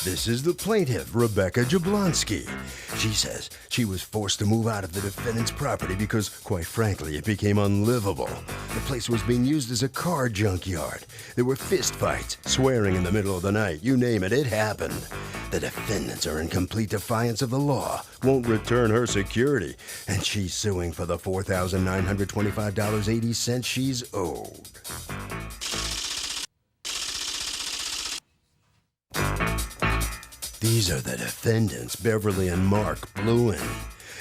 This is the plaintiff, Rebecca Jablonski. She says she was forced to move out of the defendant's property because, quite frankly, it became unlivable. The place was being used as a car junkyard. There were fistfights, swearing in the middle of the night, you name it, it happened. The defendants are in complete defiance of the law, won't return her security, and she's suing for the $4,925.80 she's owed. These are the defendants, Beverly and Mark Bluen.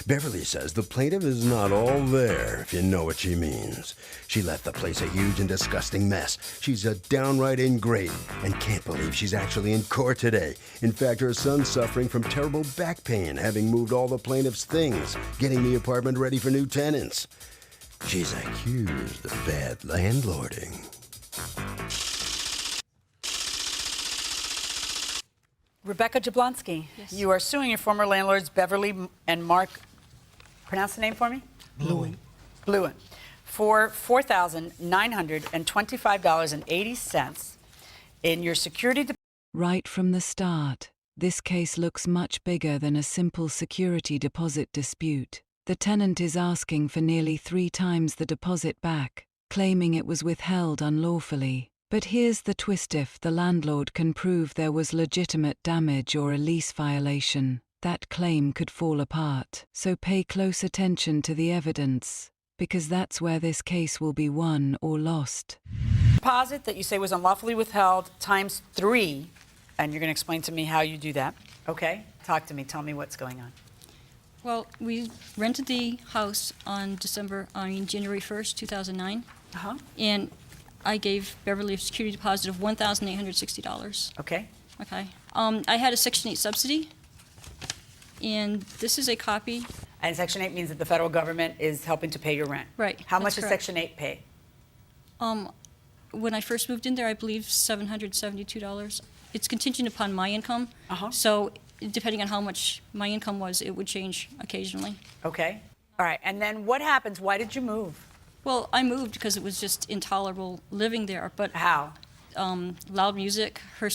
Beverly says the plaintiff is not all there, if you know what she means. She left the place a huge and disgusting mess. She's a downright ingrate and can't believe she's actually in court today. In fact, her son's suffering from terrible back pain, having moved all the plaintiff's things, getting the apartment ready for new tenants. She's accused of bad landlording. Rebecca Jablonski, Yes. you are suing your former landlords, Beverly and Mark, pronounce the name for me? Bluen. Bluen, for $4,925.80 in your security. Right from the start, this case looks much bigger than a simple security deposit dispute. The tenant is asking for nearly 3 times the deposit back, claiming it was withheld unlawfully. But here's the twist: if the landlord can prove there was legitimate damage or a lease violation, that claim could fall apart. So pay close attention to the evidence, because that's where this case will be won or lost. Deposit that you say was unlawfully withheld times 3, and you're going to explain to me how you do that. Okay? Talk to me. Tell me what's going on. Well, we rented the house on January 1st, 2009, and I gave Beverly a security deposit of $1,860. Okay. Okay. I had a Section 8 subsidy, and this is a copy. And Section 8 means that the federal government is helping to pay your rent. Right. How that's much does correct. Section 8 pay? When I first moved in there, I believe $772. It's contingent upon my income. So depending on how much my income was, it would change occasionally. Okay. All right. And then what happens? Why did you move? Well, I moved because it was just intolerable living there. But How? loud music. Her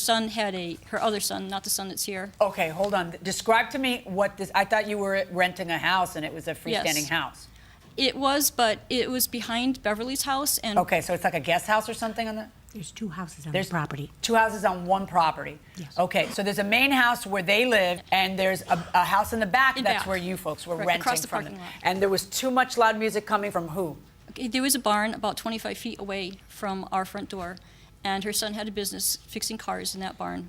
other son, not the son that's here. Okay, hold on. Describe to me what this. I thought you were renting a house and it was a freestanding Yes. house. It was, but it was behind Beverly's house. And Okay, so it's like a guest house or something on the. There's 2 houses on There's the property. 2 houses on one property. Yes. Okay, so there's a main house where they live, and there's a house in the back. In That's back. where you folks were Right, renting across the from parking them. lot. And there was too much loud music coming from who? Okay, there was a barn about 25 feet away from our front door, and her son had a business fixing cars in that barn.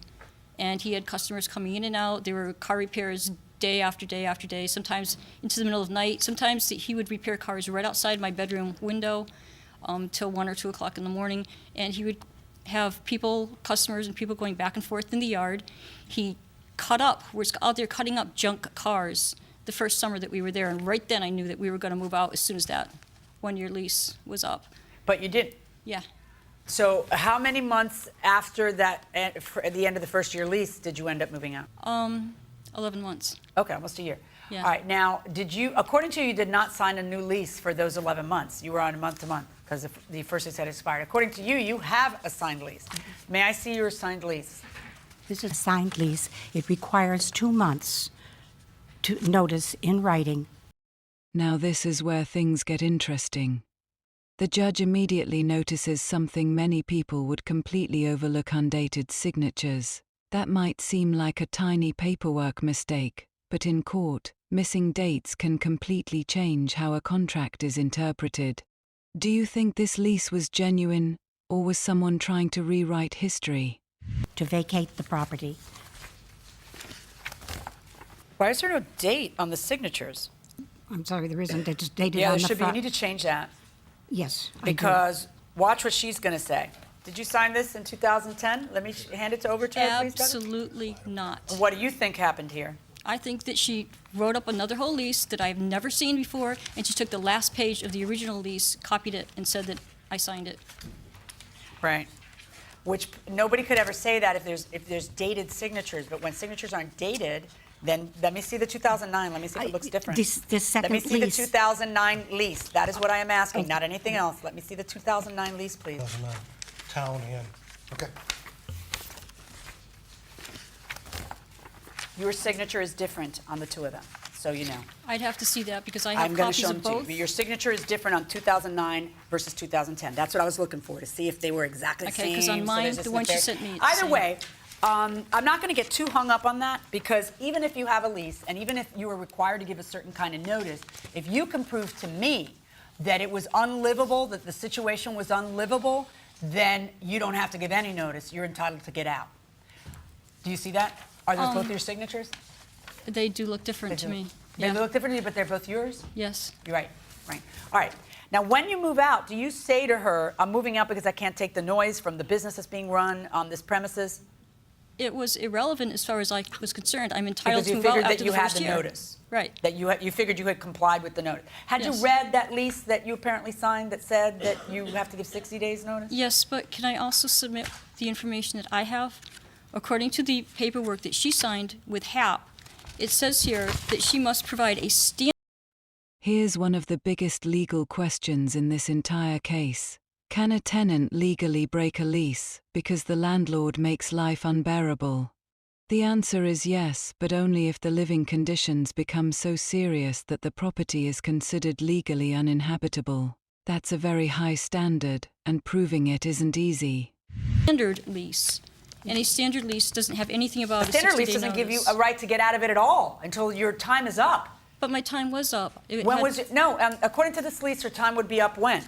And he had customers coming in and out. There were car repairs day after day after day, sometimes into the middle of the night. Sometimes he would repair cars right outside my bedroom window till 1 or 2 o'clock in the morning. And he would have customers and people going back and forth in the yard. He was out there cutting up junk cars the first summer that we were there. And right then I knew that we were going to move out as soon as that 1-year lease was up. But you didn't. Yeah. So how many at the end of the first year lease, did you end up moving out? 11 months. Okay, almost a year. Yeah. All right, now, according to you did not sign a new lease for those 11 months. You were on month to month because the first lease had expired. According to you, you have a signed lease. May I see your signed lease? This is a signed lease. It requires 2 months to notice in writing. Now this is where things get interesting. The judge immediately notices something many people would completely overlook: undated signatures. That might seem like a tiny paperwork mistake, but in court, missing dates can completely change how a contract is interpreted. Do you think this lease was genuine, or was someone trying to rewrite history? To vacate the property. Why is there no date on the signatures? I'm sorry, there isn't. It's dated Yeah, on there the should be. You front. need to change that Yes, I do. because watch what she's going to say. Did you sign this in 2010? Let me hand it over to her, please, Doug. Absolutely not. What do you think happened here? I think that she wrote up another whole lease that I've never seen before, and she took the last page of the original lease, copied it, and said that I signed it. Right. Which nobody could ever say that if there's dated signatures, but when signatures aren't dated, then let me see the 2009. Let me see if it looks different. This second Let me see lease. the 2009 lease. That is what I am asking, not anything else. Let me see the 2009 lease, please. 2009, Town Inn. Okay. Your signature is different on the two of them, so you know. I'd have to see that because I I'm have going to copies show them of to you. both. But your signature is different on 2009 versus 2010. That's what I was looking for, to see if they were exactly the Okay, same. 'cause on so mine, there's the this one she nefar- sent me, it's Either the same. way, I'm not going to get too hung up on that, because even if you have a lease, and even if you were required to give a certain kind of notice, if you can prove to me that it was unlivable, that the situation was unlivable, then you don't have to give any notice. You're entitled to get out. Do you see that? Are those both your signatures? They do look different to me. They Yeah. look different to you, but they're both yours? Yes. You're right, right. All right. Now, when you move out, do you say to her, I'm moving out because I can't take the noise from the business that's being run on this premises? It was irrelevant as far as I was concerned. I'm entitled Because you to move out figured after that you the had first the year. notice. Right. That you figured you had complied with the notice. Had Yes. you read that lease that you apparently signed that said that you have to give 60 days notice? Yes, but can I also submit the information that I have? According to the paperwork that she signed with HAP, it says here that she must provide a standard. Here's one of the biggest legal questions in this entire case. Can a tenant legally break a lease because the landlord makes life unbearable? The answer is yes, but only if the living conditions become so serious that the property is considered legally uninhabitable. That's a very high standard, and proving it isn't easy. Standard lease. And a standard lease doesn't have anything about a 60-day Standard lease notice. doesn't give you a right to get out of it at all until your time is up. But my time was up. When was it? No, according to this lease, your time would be up when?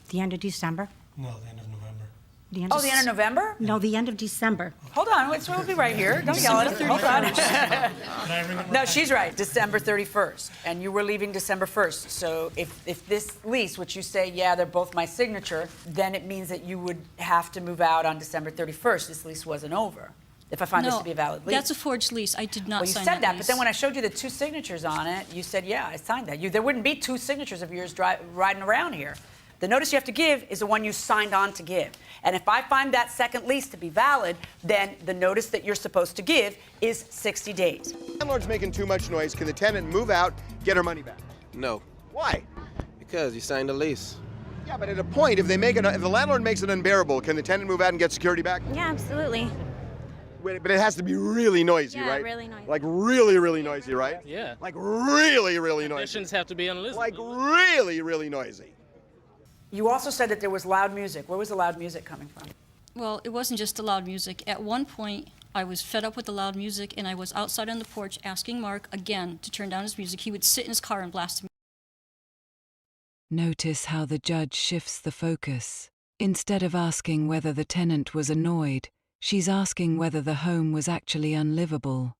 The end of December? No, the end of November. The end Oh, the end of November? No, the end of December. Hold on, we'll be right here. Don't yell at us. Hold on. Can I ring it? No, she's right, December 31st, and you were leaving December 1st. So if this lease, which you say, yeah, they're both my signature, then it means that you would have to move out on December 31st. This lease wasn't over, if I find this No, to be a valid lease. that's a forged lease. I did not Well, you sign said that, but lease. then when I showed you the two signatures on it, you said, yeah, I signed that. There wouldn't be two signatures of yours riding around here. The notice you have to give is the one you signed on to give. And if I find that second lease to be valid, then the notice that you're supposed to give is 60 days. Landlord's making too much noise. Can the tenant move out, get her money back? No, Why? because you signed a lease. Yeah, but at a point, if the landlord makes it unbearable, can the tenant move out and get security back? Yeah, absolutely. Wait, but it has to be really noisy, Yeah, right? really noisy. Like really, really noisy, right? Yeah. Like really, really noisy. Conditions have to be unlistenable. Like really, really noisy. You also said that there was loud music. Where was the loud music coming from? Well, it wasn't just the loud music. At one point, I was fed up with the loud music, and I was outside on the porch asking Mark again to turn down his music. He would sit in his car and blast music. Notice how the judge shifts the focus. Instead of asking whether the tenant was annoyed, she's asking whether the home was actually unlivable.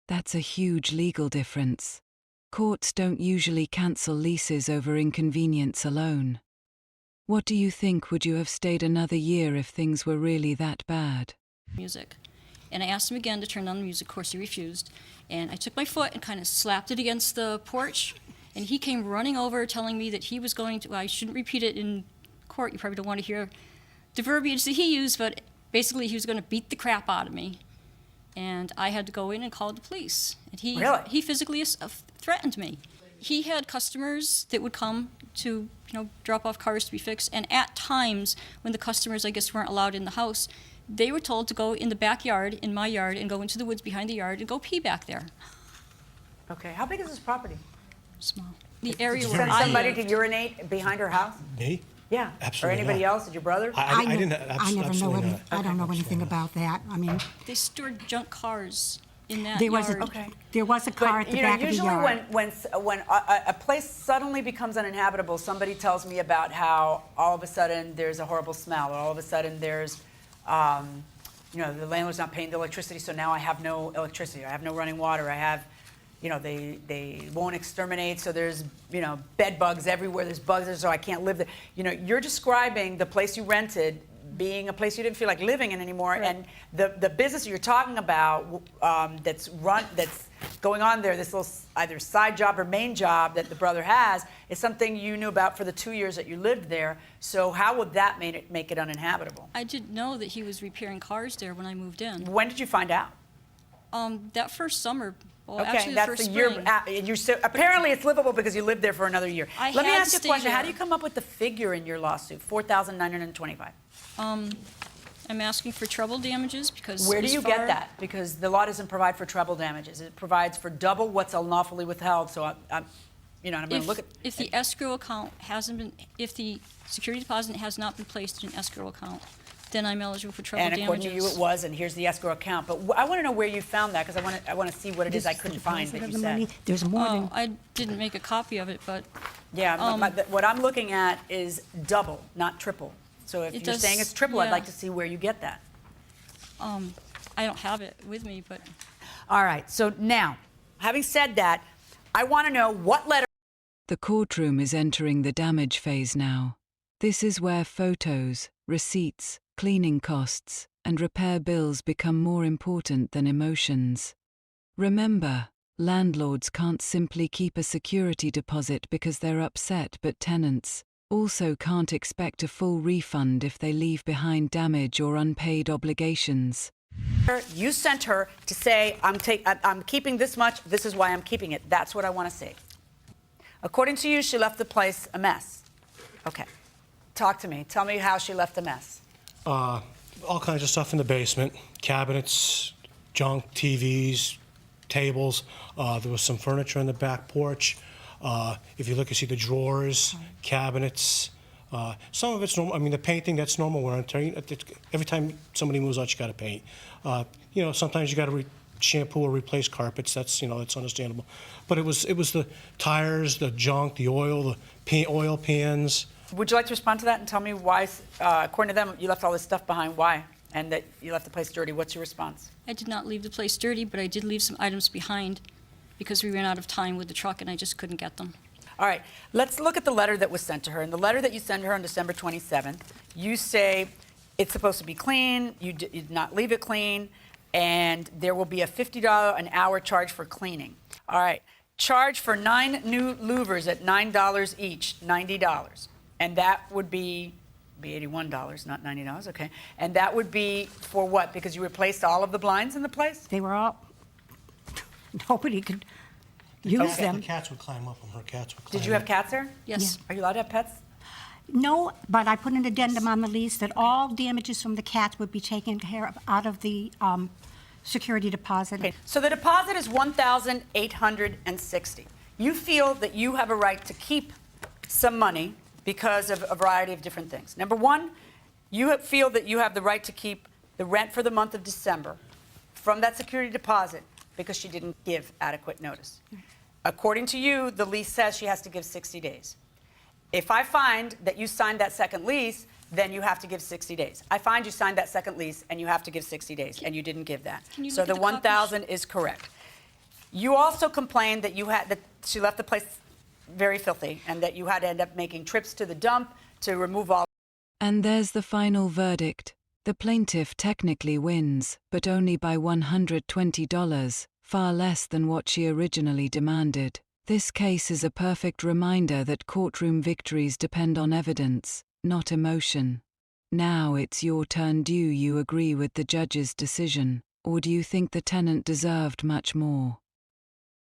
That's a huge legal difference. Courts don't usually cancel leases over inconvenience alone. What do you think? Would you have stayed another year if things were really that bad? music. And I asked him again to turn down the music. Of course, he refused. And I took my foot and kind of slapped it against the porch. And he came running over, telling me that he was going to, I shouldn't repeat it in court. You probably don't want to hear the verbiage that he used, but basically he was going to beat the crap out of me. And I had to go in and call the police. And Really? he physically threatened me. He had customers that would come to, drop off cars to be fixed. And at times when the customers, I guess, weren't allowed in the house, they were told to go in the backyard, in my yard, and go into the woods behind the yard and go pee back there. Okay, how big is this property? Small. The area where Send I somebody live. to urinate behind her house? Me? Yeah. Absolutely Or anybody not. else? Did your brother? I know- didn't. I never know absolutely any. not. I don't know anything about that. I mean, They stored junk cars in that there was yard. Okay. there was a car at the back of the usually yard. when a place suddenly becomes uninhabitable, somebody tells me about how all of a sudden there's a horrible smell, or all of a sudden there's, the landlord's not paying the electricity, so now I have no electricity, I have no running water, I have, they won't exterminate, so there's, bed bugs everywhere, there's bugs, so I can't live there. You're describing the place you rented being a place you didn't feel like living in anymore, and the business you're talking about that's going on there, this little either side job or main job that the brother has, is something you knew about for the 2 years that you lived there. So how would that make it uninhabitable? I didn't know that he was repairing cars there when I moved in. When did you find out? That first summer, well, Okay, actually the that's first the year. spring. Apparently, it's livable because you lived there for another year. Let me had ask to you a stay question. How there. do you come up with the figure in your lawsuit, $4,925? I'm asking for treble damages because Where do as you far- get that? Because the law doesn't provide for treble damages. It provides for double what's unlawfully withheld. So I'm going to look at. If the escrow account hasn't been, if the security deposit has not been placed in an escrow account, then I'm eligible for treble And damages. according to you, it was, and here's the escrow account. But I want to know where you found that, because I want to see what it is I couldn't find that you said. There's more Oh, than, I didn't make a copy of it, but Yeah, what I'm looking at is double, not triple. So if It you're does- saying it's triple, I'd yeah. like to see where you get that. I don't have it with me, but All right, so now, having said that, I want to know what letter. The courtroom is entering the damage phase now. This is where photos, receipts, cleaning costs, and repair bills become more important than emotions. Remember, landlords can't simply keep a security deposit because they're upset, but tenants also can't expect a full refund if they leave behind damage or unpaid obligations. You sent her to say, I'm keeping this much, this is why I'm keeping it. That's what I want to see. According to you, she left the place a mess. Okay. Talk to me. Tell me how she left a mess. All kinds of stuff in the basement, cabinets, junk, TVs, tables. There was some furniture on the back porch. If you look, you see the drawers, cabinets. Some of it's normal. I mean, the painting, that's normal wear and tear. Every time somebody moves out, you got to paint. Sometimes you got to shampoo or replace carpets. That's it's understandable. But it was the tires, the junk, the oil, the oil pans. Would you like to respond to that and tell me why, according to them, you left all this stuff behind? Why? And that you left the place dirty. What's your response? I did not leave the place dirty, but I did leave some items behind because we ran out of time with the truck and I just couldn't get them. All right, let's look at the letter that was sent to her. In the letter that you sent her on December 27th, you say it's supposed to be clean, you did not leave it clean, and there will be a $50 an hour charge for cleaning. All right, charge for 9 new louvers at $9 each, $90. And that would be $81, not $90, okay. And that would be for what? Because you replaced all of the blinds in the place? they were all, nobody could use The them. cats would climb up them. Her cats would climb Did you have up. cats there? Yes. Are you allowed to have pets? No, but I put an addendum on the lease that all damages from the cats would be taken care of out of the security deposit. Okay, so the deposit is $1,860. You feel that you have a right to keep some money because of a variety of different things. Number one, you feel that you have the right to keep the rent for the month of December from that security deposit because she didn't give adequate notice. According to you, the lease says she has to give 60 days. If I find that you signed that second lease, then you have to give 60 days. I find you signed that second lease and you have to give 60 days, and you didn't give that. Can you So look the at the copies? 1,000 is correct. You also complained that she left the place very filthy and that you had to end up making trips to the dump to remove all. And there's the final verdict. The plaintiff technically wins, but only by $120, far less than what she originally demanded. This case is a perfect reminder that courtroom victories depend on evidence, not emotion. Now it's your turn. Do you agree with the judge's decision, or do you think the tenant deserved much more?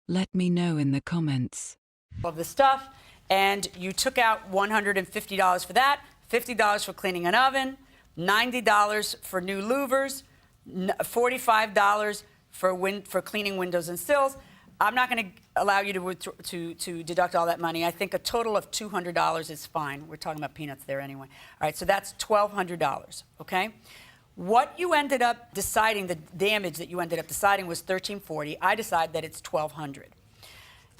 Let me know in the comments. Of the stuff, and you took out $150 for that, $50 for cleaning an oven, $90 for new louvers, $45 for cleaning windows and sills. I'm not going to allow you to deduct all that money. I think a total of $200 is fine. We're talking about peanuts there anyway. All right, so that's $1,200, okay? What you ended up deciding, the damage that you ended up deciding was $1,340. I decide that it's $1,200.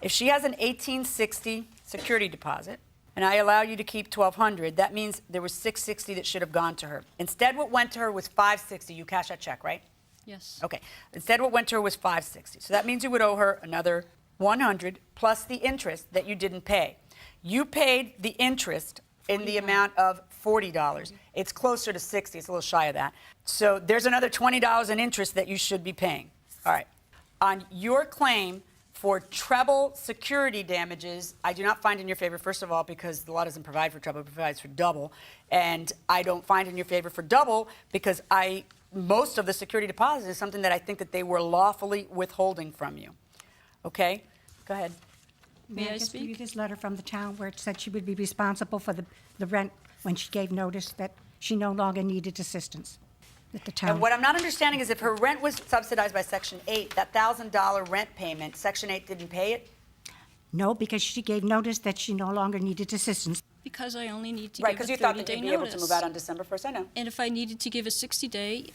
If she has an $1,860 security deposit, and I allow you to keep $1,200, that means there was $660 that should have gone to her. Instead, what went to her was $560. You cash that check, right? Yes. Okay. Instead, what went to her was $560. So that means you would owe her another $100 plus the interest that you didn't pay. You paid the interest in the amount of $40. It's closer to $60. It's a little shy of that. So there's another $20 in interest that you should be paying. All right. On your claim for treble security damages, I do not find in your favor, first of all, because the law doesn't provide for treble, it provides for double. And I don't find in your favor for double because most of the security deposit is something that I think that they were lawfully withholding from you. Okay? Go ahead. May I just speak? read this letter from the town where it said she would be responsible for the rent when she gave notice that she no longer needed assistance. at the town. And what I'm not understanding is if her rent was subsidized by Section 8, that $1,000 rent payment, Section 8 didn't pay it? No, because she gave notice that she no longer needed assistance. Because I only need to Right, give because a you thought that 30-day you'd be able to notice. move out on December 1st, I know. And if I needed to give a 60-day,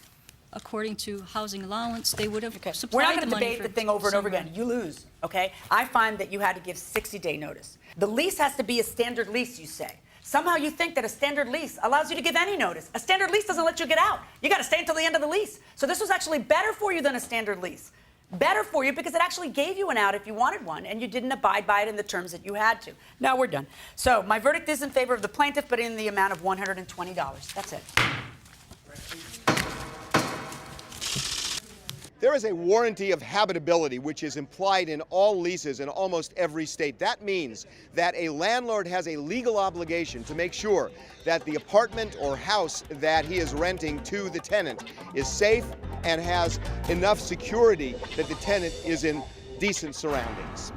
according to housing allowance, they would have Okay. We're supplied not the going to money debate for the thing over and over December. again. You lose, okay? I find that you had to give 60-day notice. The lease has to be a standard lease, you say. Somehow you think that a standard lease allows you to give any notice. A standard lease doesn't let you get out. You got to stay until the end of the lease. So this was actually better for you than a standard lease. Better for you because it actually gave you an out if you wanted one, and you didn't abide by it in the terms that you had to. Now we're done. So my verdict is in favor of the plaintiff, but in the amount of $120. That's it. There is a warranty of habitability, which is implied in all leases in almost every state. That means that a landlord has a legal obligation to make sure that the apartment or house that he is renting to the tenant is safe and has enough security that the tenant is in decent surroundings.